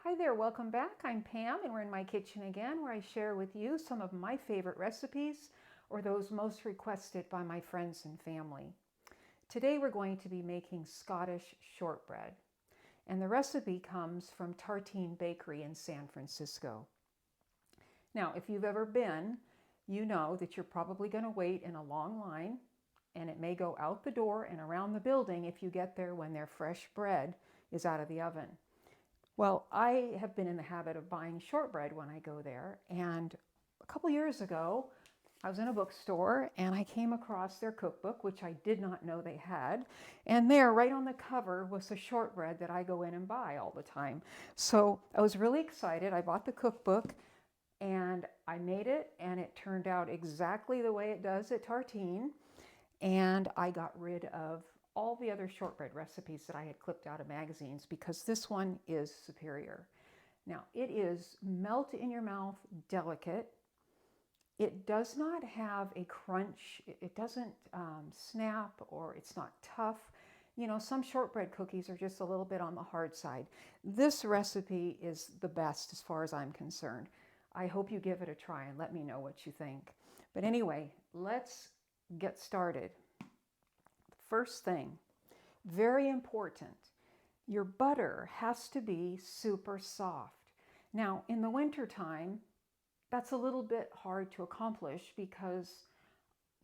Hi there, welcome back. I'm Pam and we're in my kitchen again where I share with you some of my favorite recipes or those most requested by my friends and family. Today we're going to be making Scottish shortbread and the recipe comes from Tartine Bakery in San Francisco. Now if you've ever been, you know that you're probably going to wait in a long line and it may go out the door and around the building if you get there when their fresh bread is out of the oven. Well, I have been in the habit of buying shortbread when I go there, and a couple years ago, I was in a bookstore and I came across their cookbook, which I did not know they had, and there, right on the cover, was the shortbread that I go in and buy all the time. So I was really excited. I bought the cookbook and I made it, and it turned out exactly the way it does at Tartine, and I got rid of all the other shortbread recipes that I had clipped out of magazines because this one is superior. Now, it is melt in your mouth delicate. It does not have a crunch. It doesn't snap, or it's not tough. You know, some shortbread cookies are just a little bit on the hard side. This recipe is the best as far as I'm concerned. I hope you give it a try and let me know what you think. But anyway, let's get started. First thing, very important, your butter has to be super soft. Now, in the winter time, that's a little bit hard to accomplish because,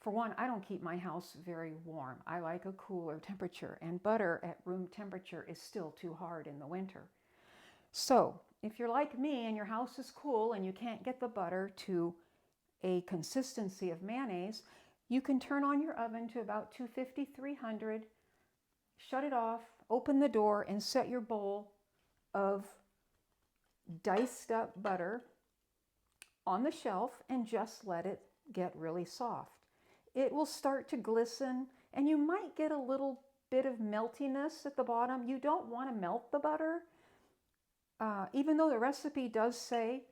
for one, I don't keep my house very warm. I like a cooler temperature, and butter at room temperature is still too hard in the winter. So, if you're like me and your house is cool and you can't get the butter to a consistency of mayonnaise, you can turn on your oven to about 250, 300, shut it off, open the door, and set your bowl of diced up butter on the shelf and just let it get really soft. It will start to glisten and you might get a little bit of meltiness at the bottom. You don't want to melt the butter, even though the recipe does say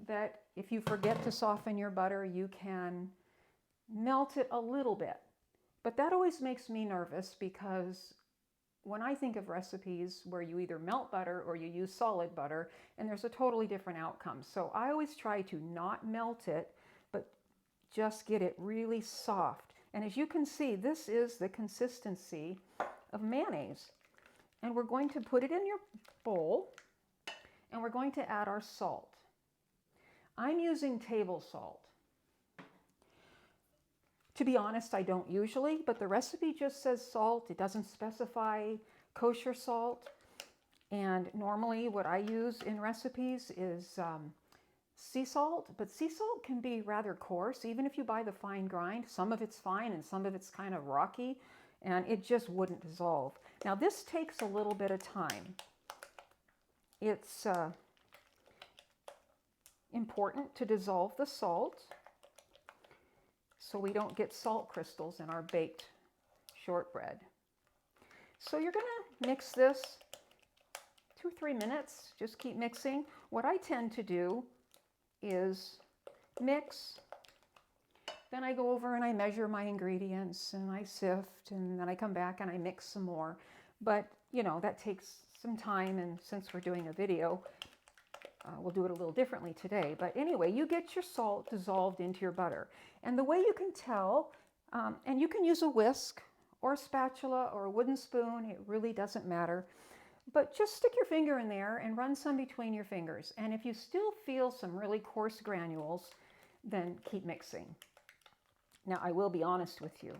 that if you forget to soften your butter, you can melt it a little bit. But that always makes me nervous because when I think of recipes where you either melt butter or you use solid butter, and there's a totally different outcome. So I always try to not melt it, but just get it really soft. And as you can see, this is the consistency of mayonnaise. And we're going to put it in your bowl, and we're going to add our salt. I'm using table salt. To be honest, I don't usually, but the recipe just says salt. It doesn't specify kosher salt. And normally what I use in recipes is sea salt, but sea salt can be rather coarse. Even if you buy the fine grind, some of it's fine and some of it's kind of rocky, and it just wouldn't dissolve. Now this takes a little bit of time. It's important to dissolve the salt so we don't get salt crystals in our baked shortbread. So you're going to mix this 2 or 3 minutes. Just keep mixing. What I tend to do is mix, then I go over and I measure my ingredients and I sift, and then I come back and I mix some more. But you know, that takes some time, and since we're doing a video, we'll do it a little differently today. But anyway, you get your salt dissolved into your butter. And the way you can tell, and you can use a whisk or a spatula or a wooden spoon, it really doesn't matter. But just stick your finger in there and run some between your fingers. And if you still feel some really coarse granules, then keep mixing. Now, I will be honest with you.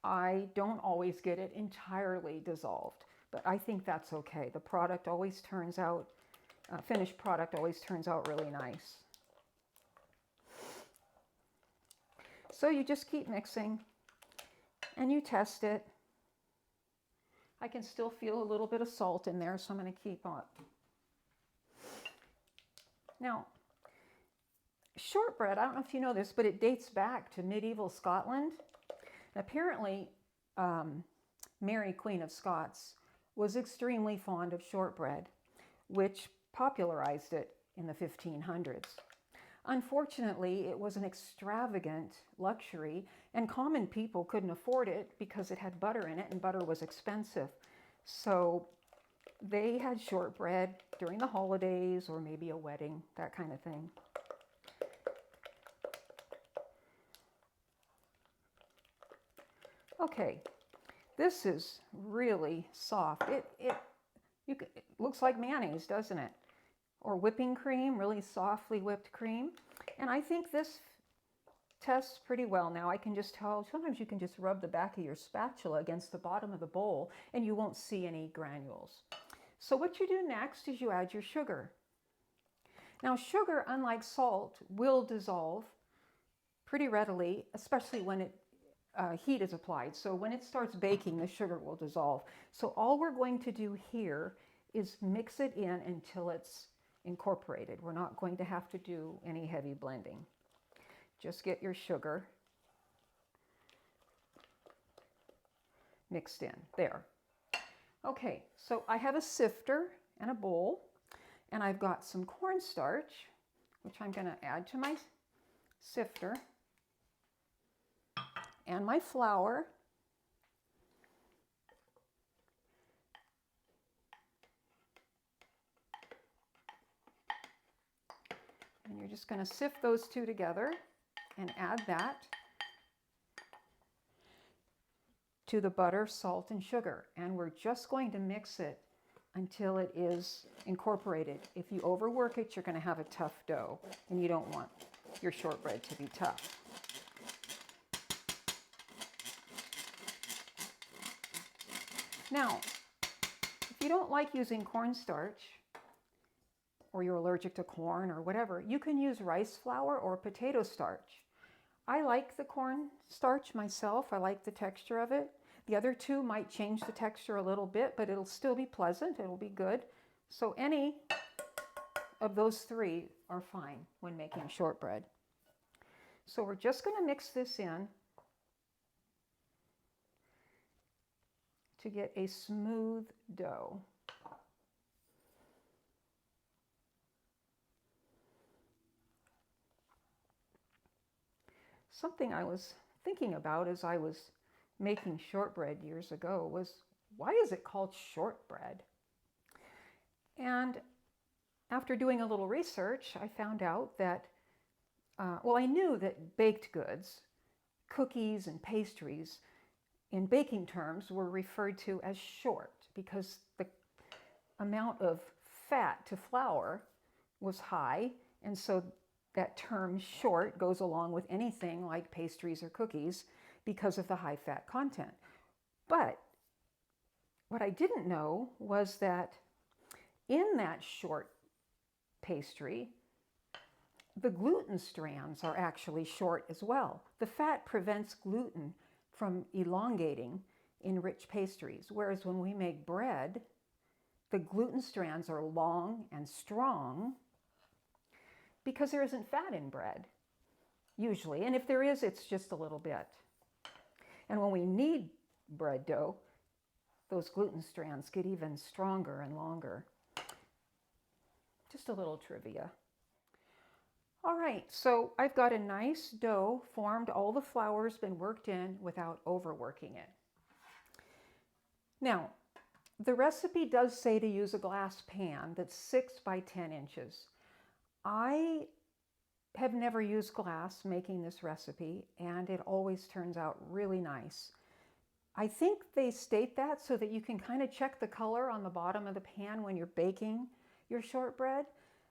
I don't always get it entirely dissolved, but I think that's okay. The product always turns out finished product always turns out really nice. So you just keep mixing and you test it. I can still feel a little bit of salt in there, so I'm going to keep on. Now, shortbread, I don't know if you know this, but it dates back to medieval Scotland. Apparently, Mary, Queen of Scots, was extremely fond of shortbread, which popularized it in the 1500s. Unfortunately, it was an extravagant luxury and common people couldn't afford it because it had butter in it and butter was expensive. So they had shortbread during the holidays or maybe a wedding, that kind of thing. Okay, this is really soft. It looks like mayonnaise, doesn't it? Or whipping cream, really softly whipped cream. And I think this tests pretty well now. I can just tell, sometimes you can just rub the back of your spatula against the bottom of the bowl and you won't see any granules. So what you do next is you add your sugar. Now sugar, unlike salt, will dissolve pretty readily, especially when heat is applied. So when it starts baking, the sugar will dissolve. So all we're going to do here is mix it in until it's incorporated. We're not going to have to do any heavy blending. Just get your sugar mixed in. There. Okay, so I have a sifter and a bowl, and I've got some cornstarch, which I'm going to add to my sifter, and my flour. And you're just going to sift those two together and add that to the butter, salt, and sugar. And we're just going to mix it until it is incorporated. If you overwork it, you're going to have a tough dough, and you don't want your shortbread to be tough. Now, if you don't like using cornstarch, or you're allergic to corn or whatever, you can use rice flour or potato starch. I like the cornstarch myself. I like the texture of it. The other two might change the texture a little bit, but it'll still be pleasant. It'll be good. So any of those three are fine when making shortbread. So we're just going to mix this in to get a smooth dough. Something I was thinking about as I was making shortbread years ago was, why is it called shortbread? And after doing a little research, I found out that, well, I knew that baked goods, cookies and pastries, in baking terms were referred to as short because the amount of fat to flour was high, and so that term short goes along with anything like pastries or cookies because of the high fat content. But what I didn't know was that in that short pastry, the gluten strands are actually short as well. The fat prevents gluten from elongating in rich pastries, whereas when we make bread, the gluten strands are long and strong because there isn't fat in bread, usually. And if there is, it's just a little bit. And when we knead bread dough, those gluten strands get even stronger and longer. Just a little trivia. All right, so I've got a nice dough formed. All the flour's been worked in without overworking it. Now, the recipe does say to use a glass pan that's 6 by 10 inches. I have never used glass making this recipe, and it always turns out really nice. I think they state that so that you can kind of check the color on the bottom of the pan when you're baking your shortbread.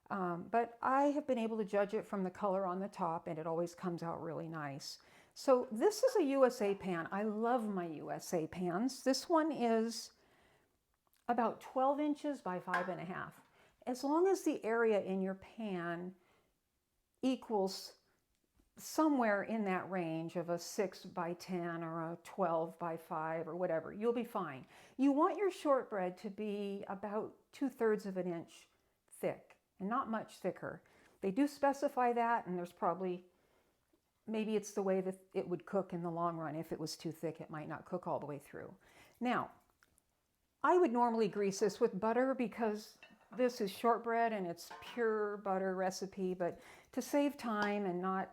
But I have been able to judge it from the color on the top, and it always comes out really nice. So this is a USA pan. I love my USA pans. This one is about 12 inches by 5.5. As long as the area in your pan equals somewhere in that range of a 6 by 10 or a 12 by 5 or whatever, you'll be fine. You want your shortbread to be about 2/3 of an inch thick and not much thicker. They do specify that, and there's probably, maybe it's the way that it would cook in the long run. If it was too thick, it might not cook all the way through. Now, I would normally grease this with butter because this is shortbread and it's pure butter recipe, but to save time and not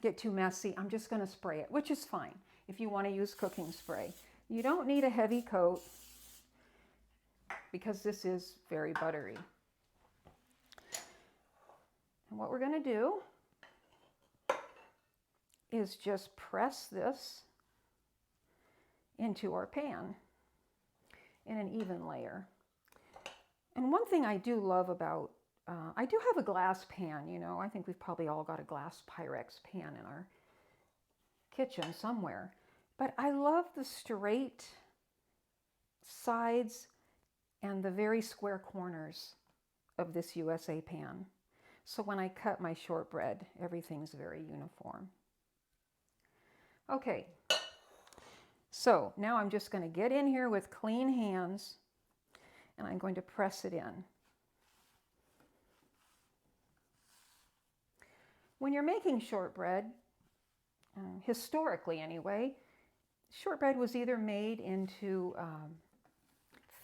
get too messy, I'm just going to spray it, which is fine if you want to use cooking spray. You don't need a heavy coat. because this is very buttery. And what we're going to do is just press this into our pan in an even layer. And one thing I do love about, I do have a glass pan, you know. I think we've probably all got a glass Pyrex pan in our kitchen somewhere. But I love the straight sides and the very square corners of this USA pan. So when I cut my shortbread, everything's very uniform. Okay, so now I'm just going to get in here with clean hands and I'm going to press it in. When you're making shortbread, historically anyway, shortbread was either made into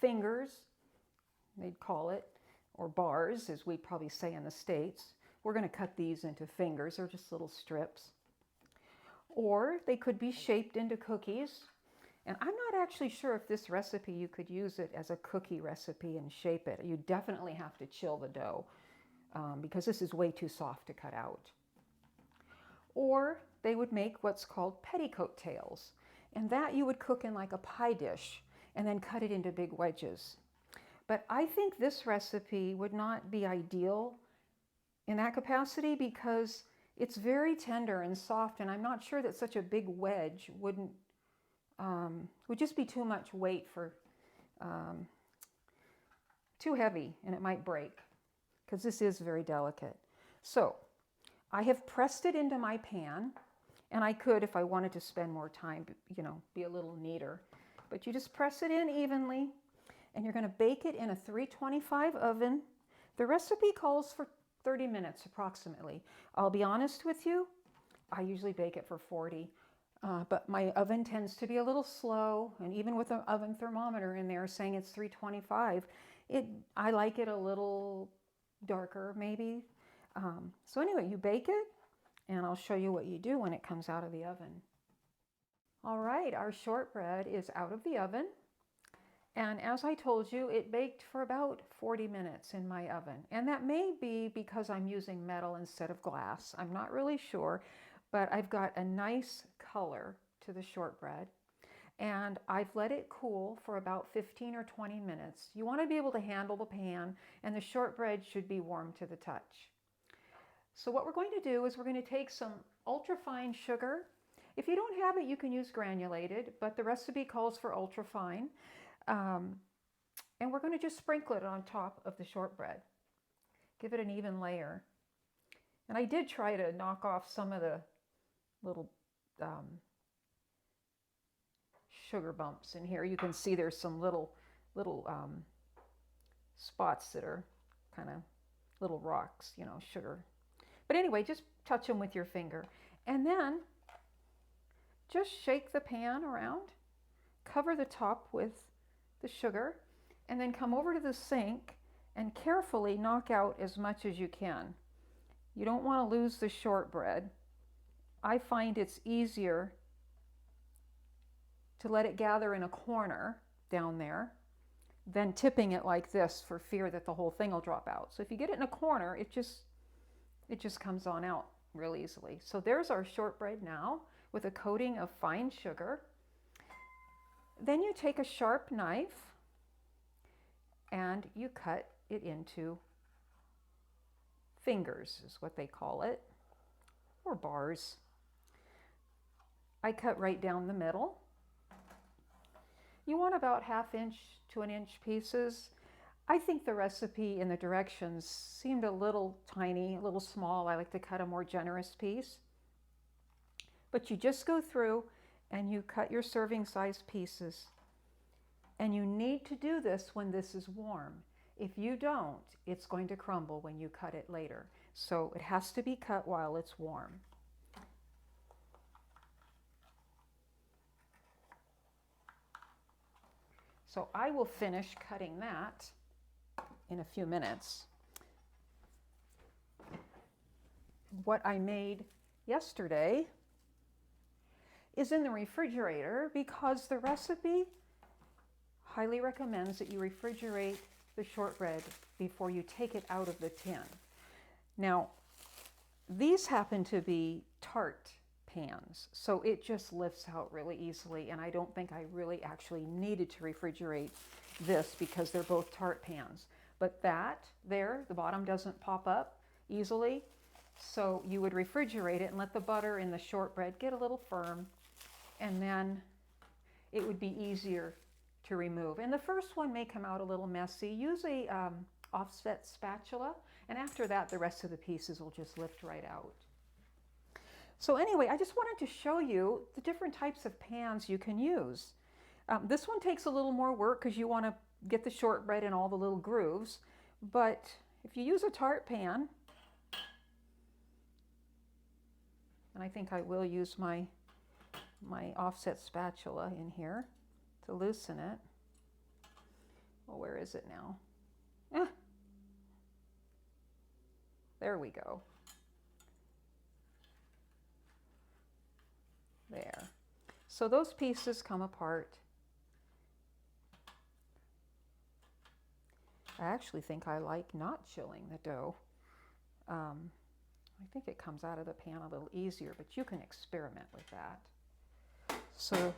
fingers, they'd call it, or bars, as we'd probably say in the States. We're going to cut these into fingers, or just little strips. Or they could be shaped into cookies. And I'm not actually sure if this recipe, you could use it as a cookie recipe and shape it. You definitely have to chill the dough because this is way too soft to cut out. Or they would make what's called petticoat tails. And that you would cook in like a pie dish and then cut it into big wedges. But I think this recipe would not be ideal in that capacity because it's very tender and soft, and I'm not sure that such a big wedge would just be too much weight for, too heavy, and it might break because this is very delicate. So I have pressed it into my pan, and I could, if I wanted to spend more time, you know, be a little neater. But you just press it in evenly, and you're going to bake it in a 325 oven. The recipe calls for 30 minutes approximately. I'll be honest with you, I usually bake it for 40, but my oven tends to be a little slow, and even with an oven thermometer in there saying it's 325, I like it a little darker maybe. So anyway, you bake it, and I'll show you what you do when it comes out of the oven. All right, our shortbread is out of the oven. And as I told you, it baked for about 40 minutes in my oven. And that may be because I'm using metal instead of glass. I'm not really sure, but I've got a nice color to the shortbread. And I've let it cool for about 15 or 20 minutes. You want to be able to handle the pan, and the shortbread should be warm to the touch. So what we're going to do is we're going to take some ultrafine sugar. If you don't have it, you can use granulated, but the recipe calls for ultrafine. And we're going to just sprinkle it on top of the shortbread. Give it an even layer. And I did try to knock off some of the little sugar bumps in here. You can see there's some little spots that are kind of little rocks, you know, sugar. But anyway, just touch them with your finger. And then just shake the pan around, cover the top with the sugar, and then come over to the sink and carefully knock out as much as you can. You don't want to lose the shortbread. I find it's easier to let it gather in a corner down there than tipping it like this for fear that the whole thing will drop out. So if you get it in a corner, it just comes on out real easily. So there's our shortbread now with a coating of fine sugar. Then you take a sharp knife and you cut it into fingers, is what they call it, or bars. I cut right down the middle. You want about 1/2 inch to 1 inch pieces. I think the recipe and the directions seemed a little tiny, a little small. I like to cut a more generous piece. But you just go through and you cut your serving size pieces. And you need to do this when this is warm. If you don't, it's going to crumble when you cut it later. So it has to be cut while it's warm. So I will finish cutting that in a few minutes. What I made yesterday is in the refrigerator because the recipe highly recommends that you refrigerate the shortbread before you take it out of the tin. Now, these happen to be tart pans, so it just lifts out really easily, and I don't think I really actually needed to refrigerate this because they're both tart pans. But that there, the bottom doesn't pop up easily, so you would refrigerate it and let the butter in the shortbread get a little firm, and then it would be easier to remove. And the first one may come out a little messy. Use a offset spatula, and after that the rest of the pieces will just lift right out. So anyway, I just wanted to show you the different types of pans you can use. This one takes a little more work because you want to get the shortbread in all the little grooves, but if you use a tart pan, and I think I will use my offset spatula in here to loosen it. Well, where is it now? There we go. There. So those pieces come apart. I actually think I like not chilling the dough. I think it comes out of the pan a little easier, but you can experiment with that. So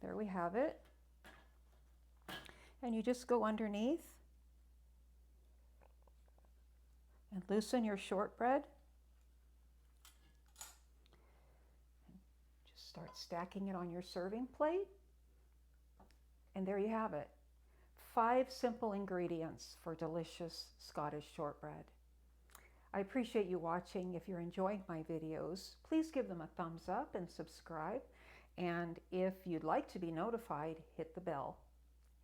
there we have it. And you just go underneath and loosen your shortbread. Just start stacking it on your serving plate. And there you have it. 5 simple ingredients for delicious Scottish shortbread. I appreciate you watching. If you're enjoying my videos, please give them a thumbs up and subscribe. And if you'd like to be notified, hit the bell.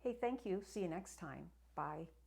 Hey, thank you. See you next time. Bye.